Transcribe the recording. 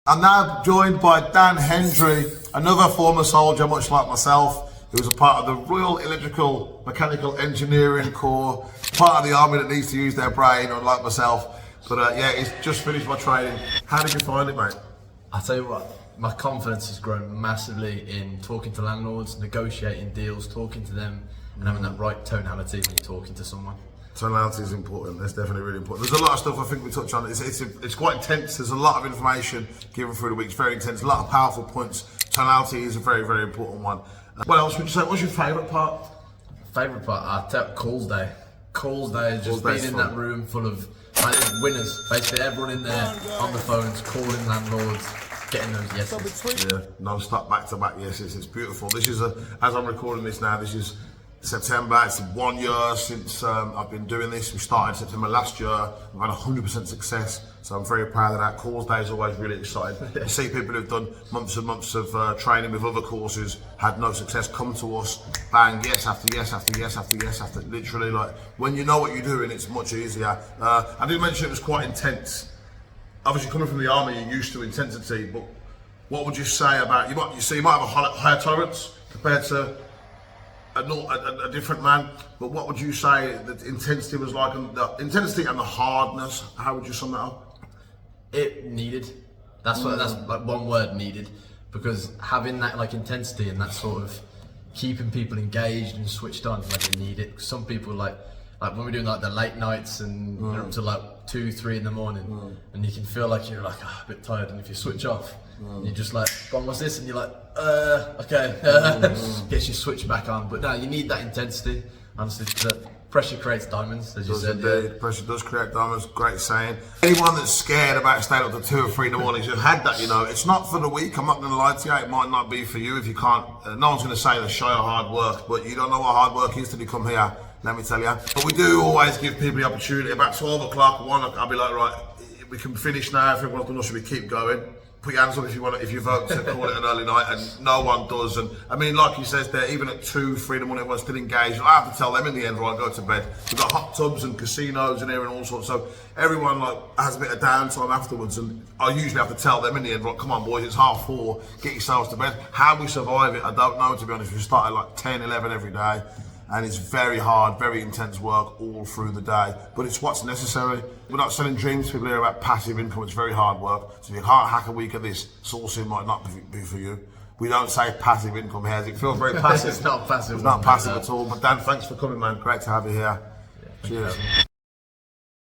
I'm now joined by Dan Hendry, another former soldier, much like myself. He was a part of the Royal Electrical Mechanical Engineering Corps, part of the army that needs to use their brain, unlike myself. But yeah, he's just finished my training. How did you find it, mate? I'll tell you what, my confidence has grown massively in talking to landlords, negotiating deals, talking to them, and having that right tonality when you're talking to someone. Tonality is important. That's definitely really important. There's a lot of stuff I think we touch on. It's quite intense. There's a lot of information given through the week. It's very intense. A lot of powerful points. Tonality is a very, very important one. What else would you say? What's your favourite part? Favourite part? I'll tell calls day. Calls day is just being in that room full of winners. Basically, everyone in there on the phones, calling landlords, getting those yeses. Yeah, non-stop, back-to-back yeses. It's beautiful. This is as I'm recording this now. This is September. It's 1 year since I've been doing this. We started September last year. We've had 100% success, so I'm very proud of that. Calls day is always really exciting. You see people who've done months and months of training with other courses, had no success, come to us, bang, yes after yes after yes after yes after. Literally, like when you know what you're doing, it's much easier. I did mention it was quite intense. Obviously, coming from the army, you're used to intensity. But what would you say about you might have a higher tolerance compared to a different man, but what would you say that intensity was like, and the intensity and the hardness? How would you sum that up? It needed. That's like one word, needed, because having that like intensity and that sort of keeping people engaged and switched on, like you need it. Some people like when we're doing like the late nights and you're up to like 2, 3 in the morning, and you can feel like you're like a bit tired, and if you switch off, you're just like, go on, what's this? And you're like, okay, gets you switched back on. But no, you need that intensity. Honestly, the pressure creates diamonds, as you said. Indeed. Yeah. Pressure does create diamonds. Great saying. Anyone that's scared about staying up to 2 or 3 in the morning, you've had that, you know. It's not for the weak. I'm not going to lie to you. It might not be for you if you can't. No one's going to say the show of hard work, but you don't know what hard work is till you come here. Let me tell you. But we do always give people the opportunity. About 12 o'clock, 1 o'clock, I'll be like, right, we can finish now. If everyone's done, should we keep going? Put your hands up if you want. If you vote to call it an early night, and no one does. And I mean, like he says there, even at 2, 3 in the morning, everyone's still engaged. I have to tell them in the end, right, go to bed. We've got hot tubs and casinos in here and all sorts. So everyone like has a bit of downtime afterwards. And I usually have to tell them in the end, right, come on, boys, it's 4:30. Get yourselves to bed. How we survive it, I don't know, to be honest. We start at like 10, 11 every day. And it's very hard, very intense work all through the day. But it's what's necessary. We're not selling dreams to people here about passive income. It's very hard work. So if you can't hack a week at this, sourcing might not be for you. We don't say passive income here. It feels very passive. It's not passive. It's not passive at all. But Dan, thanks for coming, man. Great to have you here. Yeah, cheers.